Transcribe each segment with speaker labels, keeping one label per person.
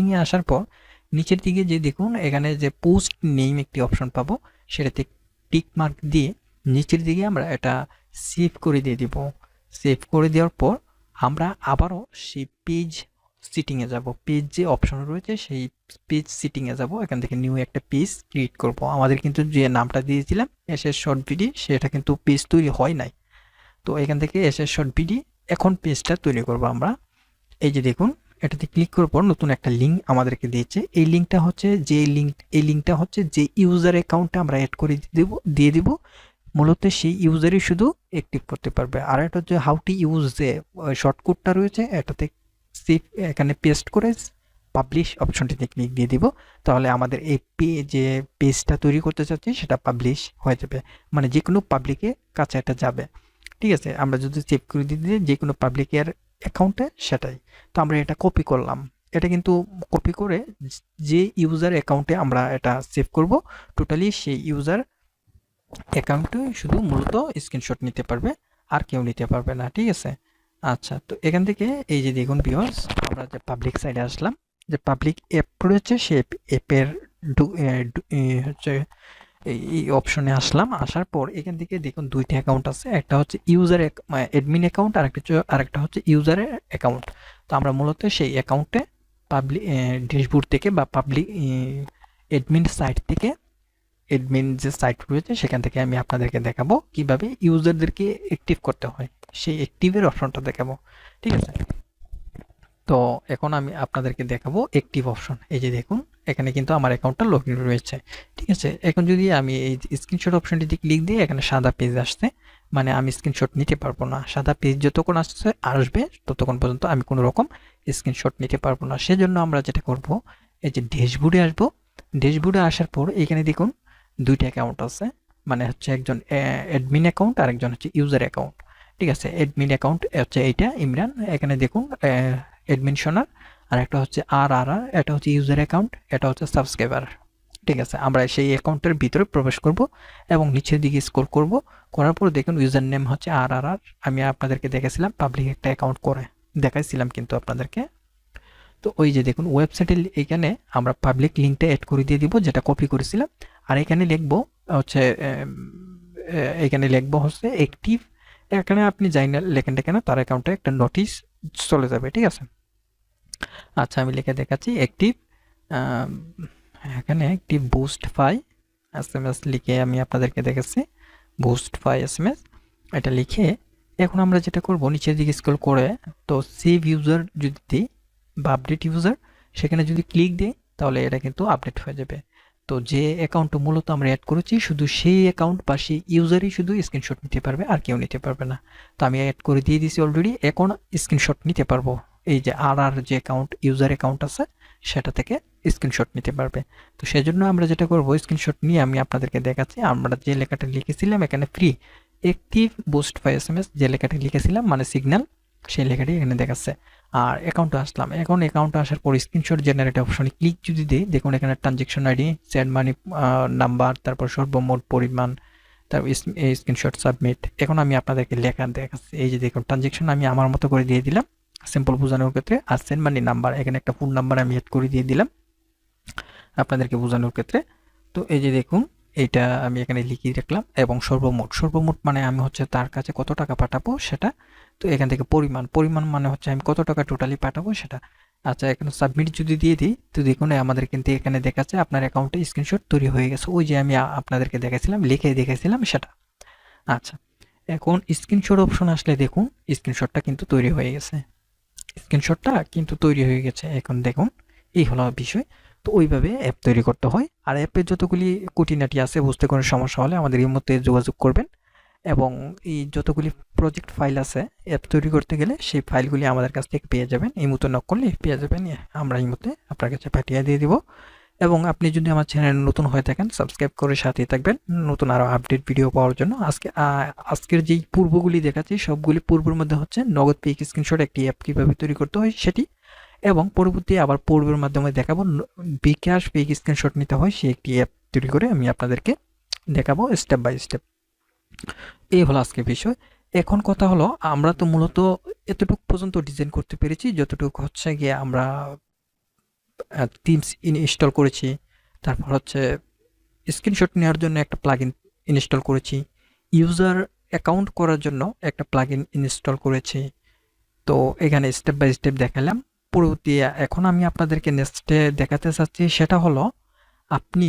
Speaker 1: সেটিংয়ে আসার পর নিচের দিকে যে দেখুন এখানে যে পোস্ট নেম একটি অপশন পাবো, সেটাতে টিক মার্ক দিয়ে নিচের দিকে আমরা এটা সেভ করে দিয়ে দিব। সেভ করে দেওয়ার পর আমরা আবারও সেই পেজ সিটিংয়ে যাব। পেজ যে অপশন রয়েছে সেই পেজ সিটিংয়ে যাব। এখান থেকে নিউ একটা পেজ ক্রিয়েট করব। আমাদের কিন্তু যে নামটা দিয়েছিলাম এসএস শর্ট ভিডি, সেটা কিন্তু পেজ তৈরি হয় নাই। তো এখান থেকে এসএস শর্ট ভিডি এখন পেজটা তৈরি করব আমরা। এই যে দেখুন এটাতে ক্লিক করার পর নতুন একটা লিঙ্ক আমাদেরকে দিয়েছে। এই লিঙ্কটা হচ্ছে এই লিঙ্কটা হচ্ছে যে ইউজার অ্যাকাউন্টটা আমরা অ্যাড করে দিয়ে দিব, মূলত সেই ইউজারই শুধু অ্যাক্টিভ করতে পারবে। আর এটা হচ্ছে হাউ টু ইউজ যে শর্টকাটটা রয়েছে, এটাতে সেভ এখানে পেস্ট করে পাবলিশ অপশনটিতে ক্লিক দিয়ে দিব। তাহলে আমাদের এই যে পেজটা তৈরি করতে চাচ্ছি সেটা পাবলিশ হয়ে যাবে, মানে যে কোনো পাবলিকের কাছে এটা যাবে। ঠিক আছে, আমরা যদি সেভ করে দিই যে কোনো পাবলিকের অ্যাকাউন্টে সেটাই। তো আমরা এটা কপি করলাম, এটা কিন্তু কপি করে যে ইউজার অ্যাকাউন্টে আমরা এটা সেভ করব, টোটালি সেই ইউজার অ্যাকাউন্টে শুধু মূলত স্ক্রিনশট নিতে পারবে, আর কেউ নিতে পারবে না। ঠিক আছে, আচ্ছা। তো এখান থেকে এই যে দেখুন ভিউয়ার্স, আমরা যে পাবলিক সাইডে আসলাম, যে পাবলিক অ্যাপ রয়েছে সেই অ্যাপের হচ্ছে এই অপশনে আসলাম। আসার পর এখান থেকে দেখুন দুইটা অ্যাকাউন্ট আছে, একটা হচ্ছে ইউজার অ্যাডমিন অ্যাকাউন্ট, আরেকটা হচ্ছে ইউজারের অ্যাকাউন্ট। তো আমরা মূলত সেই অ্যাকাউন্টে পাবলিক ড্যাশবোর্ড থেকে বা পাবলিক অ্যাডমিন সাইট থেকে, অ্যাডমিন যে সাইট রয়েছে সেখান থেকে আমি আপনাদেরকে দেখাবো কিভাবে ইউজারদেরকে অ্যাক্টিভ করতে হয়, সেই অ্যাক্টিভের অপশনটা দেখাবো। ঠিক আছে, তো এখন আমি আপনাদেরকে দেখাবো অ্যাক্টিভ অপশন। এই যে দেখুন এখানে কিন্তু আমার অ্যাকাউন্টটা লগইন রয়েছে। ঠিক আছে, এখন যদি আমি এই স্ক্রিনশট অপশনটিতে ক্লিক দিই, এখানে সাদা পেজ আসছে, মানে আমি স্ক্রিনশট নিতে পারবো না। সাদা পেজ যতক্ষণ আসবে ততক্ষণ পর্যন্ত আমি কোনো রকম স্ক্রিনশট নিতে পারবো না। সেজন্য আমরা যেটা করব, এই যে ড্যাশবোর্ডে আসবো। ড্যাশবোর্ডে আসার পর এখানে দেখুন দুইটা অ্যাকাউন্ট আছে, মানে হচ্ছে একজন অ্যাডমিন অ্যাকাউন্ট আর একজন হচ্ছে ইউজার অ্যাকাউন্ট। ঠিক আছে, অ্যাডমিন অ্যাকাউন্ট হচ্ছে এইটা ইমরান, এখানে দেখুন অ্যাডমিন শোনার, আর একটা হচ্ছে আর এটা হচ্ছে ইউজার অ্যাকাউন্ট, এটা হচ্ছে সাবস্ক্রাইবার। ঠিক আছে, আমরা সেই অ্যাকাউন্টের ভিতরে প্রবেশ করব এবং নিচের দিকে স্ক্রল করব। করার পর দেখুন ইউজার নেম হচ্ছে আর। আমি আপনাদেরকে দেখেছিলাম পাবলিক একটা অ্যাকাউন্ট করে দেখাইছিলাম কিন্তু আপনাদেরকে। তো ওই যে দেখুন ওয়েবসাইটের এইখানে আমরা পাবলিক লিঙ্কটা অ্যাড করে দিয়ে দিব, যেটা কপি করেছিলাম। আর এখানে লিখবো হচ্ছে এখানে লিখবো হচ্ছে অ্যাক্টিভ। এখানে আপনি যাই না লেখেন কেন, তার অ্যাকাউন্টে একটা নোটিশ চলে যাবে। ঠিক আছে, আচ্ছা আমি লিখে দেখাচ্ছি অ্যাক্টিভ, এখানে অ্যাক্টিভ বুস্ট ফাই এসএমএস লিখে আমি আপনাদেরকে দেখাচ্ছি বুস্ট ফাই এসএমএস। এটা লিখে এখন আমরা যেটা করব, নিচের দিকে স্ক্রল করে তো সেভ ইউজার যদি দিই বা আপডেট ইউজার, সেখানে যদি ক্লিক দিই তাহলে এটা কিন্তু আপডেট হয়ে যাবে। তো যে অ্যাকাউন্টটা মূলত আমরা অ্যাড করেছি শুধু সেই অ্যাকাউন্ট বা সেই ইউজারই শুধু স্ক্রিনশট নিতে পারবে, আর কেউ নিতে পারবে না। তো আমি অ্যাড করে দিয়ে দিয়েছি অলরেডি, এখন স্ক্রিনশট নিতে পারবো। এই যে আর যে অ্যাকাউন্ট ইউজার অ্যাকাউন্ট আছে সেটা থেকে স্ক্রিনশট নিতে পারবে। তো সেজন্য আমরা যেটা করব, স্ক্রিনশট নিয়ে আমি আপনাদেরকে দেখাচ্ছি। আমরা যে লেখাটা লিখেছিলাম এখানে ফ্রি অ্যাক্টিভ বুস্ট ফাই এসএমএস, যে লেখাটি লিখেছিলাম মানে সিগন্যাল, সেই লেখাটি এখানে দেখাচ্ছে। আর অ্যাকাউন্টে আসলাম, এখন অ্যাকাউন্টে আসার পর স্ক্রিনশট জেনারেট অপশনে ক্লিক যদি দিই, দেখুন এখানে transaction ID, send money number, তারপর সর্বমোট পরিমাণ, তারপর স্ক্রিনশট সাবমিট। এখন আমি আপনাদেরকে লেখা দেখাচ্ছি। এই যে দেখুন ট্রানজ্যাকশন আমি আমার মতো করে দিয়ে দিলাম সিম্পল বোঝানোর ক্ষেত্রে, আর সেন্ড মানি নাম্বার এখানে একটা ফোন নাম্বার আমি অ্যাড করে দিয়ে দিলাম আপনাদেরকে বোঝানোর ক্ষেত্রে। তো এই যে দেখুন এইটা আমি এখানে লিখিয়ে রাখলাম, এবং সর্বমোট মানে আমি হচ্ছে তার কাছে কত টাকা পাঠাবো সেটা। তো এখান থেকে পরিমাণ মানে হচ্ছে আমি কত টাকা টোটালি পাঠাবো সেটা। আচ্ছা, এখানে সাবমিট যদি দিয়ে দিই, তো দেখুন আমাদের কিন্তু এখানে দেখাচ্ছে আপনার অ্যাকাউন্টে স্ক্রিনশট তৈরি হয়ে গেছে, ওই যে আমি আপনাদেরকে দেখাছিলাম লিখে দেখাছিলাম সেটা। আচ্ছা, এখন স্ক্রিনশট অপশন আসলে দেখুন স্ক্রিনশটটা কিন্তু তৈরি হয়ে গেছে, এখন দেখুন এই হলো বিষয়। তো ওইভাবে অ্যাপ তৈরি করতে হয়। আর অ্যাপের যতগুলি খুঁটিনাটি আছে বুঝতে কোনো সমস্যা হলে আমাদের এই মধ্যে যোগাযোগ করবেন, এবং এই যতগুলি প্রজেক্ট ফাইল আছে অ্যাপ তৈরি করতে গেলে সেই ফাইলগুলি আমাদের কাছ থেকে পেয়ে যাবেন, এই মতো নক করলে পেয়ে যাবেন, আমরা এই মধ্যে আপনার কাছে পাঠিয়ে দিয়ে দিব। এবং আপনি যদি আমার চ্যানেল নতুন হয়ে থাকেন সাবস্ক্রাইব করে সাথেই থাকবেন নতুন আরও আপডেট ভিডিও পাওয়ার জন্য। আজকের যেই পূর্বগুলি দেখাচ্ছি সবগুলি পূর্বের মধ্যে হচ্ছে নগদ পেক স্ক্রিনশট একটি অ্যাপ কীভাবে তৈরি করতে হয় সেটি, এবং পরবর্তী আবার পূর্বের মাধ্যমে দেখাবো বিকাশ পেক স্ক্রিনশট নিতে হয় সেই একটি অ্যাপ তৈরি করে আমি আপনাদেরকে দেখাবো স্টেপ বাই স্টেপ। এই হলো আজকের বিষয়। এখন কথা হলো আমরা তো মূলত এতটুকু পর্যন্ত ডিজাইন করতে পেরেছি যতটুকু হচ্ছে গিয়ে আমরা থিমস ইনস্টল করেছি, তারপর হচ্ছে স্ক্রিনশট নেওয়ার জন্য একটা প্লাগইন ইনস্টল করেছি, ইউজার অ্যাকাউন্ট করার জন্য একটা প্লাগইন ইনস্টল করেছি। তো এখানে স্টেপ বাই স্টেপ দেখালাম। পরবর্তী এখন আমি আপনাদেরকে নেক্সটে দেখাতে চাচ্ছি সেটা হলো আপনি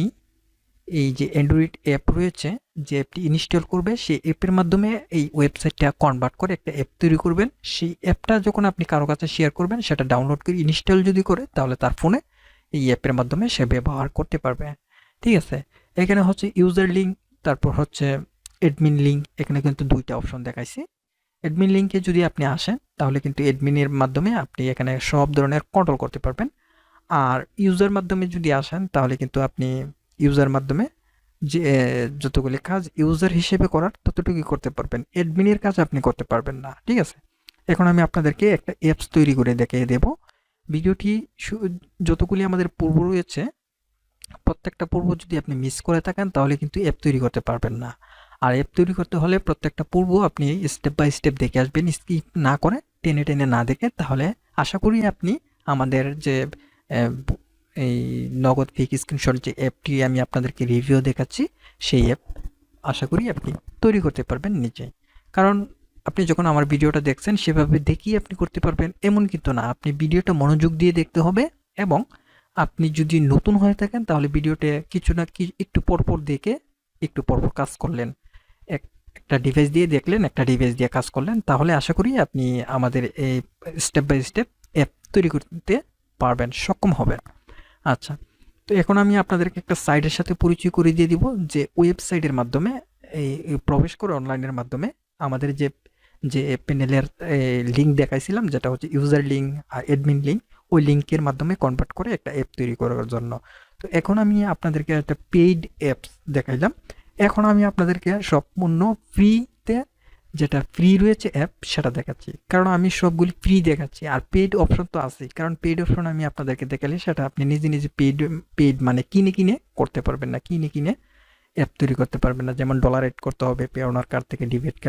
Speaker 1: এই যে অ্যান্ড্রয়েড অ্যাপ রয়েছে, যে অ্যাপটি ইনস্টল করবে সেই অ্যাপের মাধ্যমে এই ওয়েবসাইটটা কনভার্ট করে একটা অ্যাপ তৈরি করবেন। সেই অ্যাপটা যখন আপনি কারো কাছে শেয়ার করবেন, সেটা ডাউনলোড করে ইনস্টল যদি করে, তাহলে তার ফোনে এই অ্যাপের মাধ্যমে সে ব্যবহার করতে পারবে। ঠিক আছে? এখানে হচ্ছে ইউজার লিঙ্ক, তারপর হচ্ছে অ্যাডমিন লিঙ্ক। এখানে কিন্তু দুইটা অপশন দেখাইছি। অ্যাডমিন লিঙ্কে যদি আপনি আসেন, তাহলে কিন্তু অ্যাডমিনের মাধ্যমে আপনি এখানে সব ধরনের কন্ট্রোল করতে পারবেন। আর ইউজার মাধ্যমে যদি আসেন, তাহলে কিন্তু আপনি ইউজার মাধ্যমে যে যতগুলি কাজ ইউজার হিসেবে করার ততটুকুই করতে পারবেন, অ্যাডমিনের কাজ আপনি করতে পারবেন না। ঠিক আছে? এখন আমি আপনাদেরকে একটা অ্যাপস তৈরি করে দেখিয়ে দেব। ভিডিওটি যতগুলি আমাদের পূর্ব রয়েছে, প্রত্যেকটা পূর্ব যদি আপনি মিস করে থাকেন, তাহলে কিন্তু অ্যাপ তৈরি করতে পারবেন না। আর অ্যাপ তৈরি করতে হলে প্রত্যেকটা পূর্ব আপনি স্টেপ বাই স্টেপ দেখে আসবেন, স্কিপ না করে, টেনে টেনে না দেখে। তাহলে আশা করি আপনি আমাদের যে এই নগদ ফিক স্ক্রিনশট যে অ্যাপটি আমি আপনাদেরকে রিভিউ দেখাচ্ছি, সেই অ্যাপ আশা করি আপনি তৈরি করতে পারবেন নিজেই। কারণ আপনি যখন আমার ভিডিওটা দেখছেন, সেভাবে দেখিয়ে আপনি করতে পারবেন এমন কিন্তু না। আপনি ভিডিওটা মনোযোগ দিয়ে দেখতে হবে, এবং আপনি যদি নতুন হয়ে থাকেন, তাহলে ভিডিওতে কিছু না কি একটু পরপর দেখে একটু পরপর কাজ করলেন, একটা ডিভাইস দিয়ে দেখলেন, একটা ডিভাইস দিয়ে কাজ করলেন, তাহলে আশা করি আপনি আমাদের এই স্টেপ বাই স্টেপ অ্যাপ তৈরি করতে পারবেন, সক্ষম হবেন। আচ্ছা, তো এখন আমি আপনাদেরকে একটা সাইটের সাথে পরিচয় করে দিয়ে দিব, যে ওয়েবসাইটের মাধ্যমে এই প্রবেশ করে অনলাইনের মাধ্যমে আমাদের যে যে প্যানেলের লিঙ্ক দেখাইছিলাম, যেটা হচ্ছে ইউজার লিঙ্ক আর অ্যাডমিন লিঙ্ক, ওই লিঙ্কের মাধ্যমে কনভার্ট করে একটা অ্যাপ তৈরি করার জন্য। তো এখন আমি আপনাদেরকে একটা পেইড অ্যাপস দেখাইলাম। এখন আমি আপনাদেরকে সম্পূর্ণ ফ্রিতে, যেটা ফ্রি রয়েছে অ্যাপ, সেটা দেখাচ্ছি। কারণ আমি সবগুলি ফ্রি দেখাচ্ছি, আর পেইড অপশন তো আছেই। কারণ পেইড অপশন আমি আপনাদেরকে দেখালে সেটা আপনি নিজে নিজে পেইড মানে কিনে কিনে করতে পারবেন না, কিনে কিনে অ্যাপ তৈরি করতে পারবেন না। যেমন ডলার এড করতে হবে, পে ওনার কার্ড থেকে ডেবিট কার্ড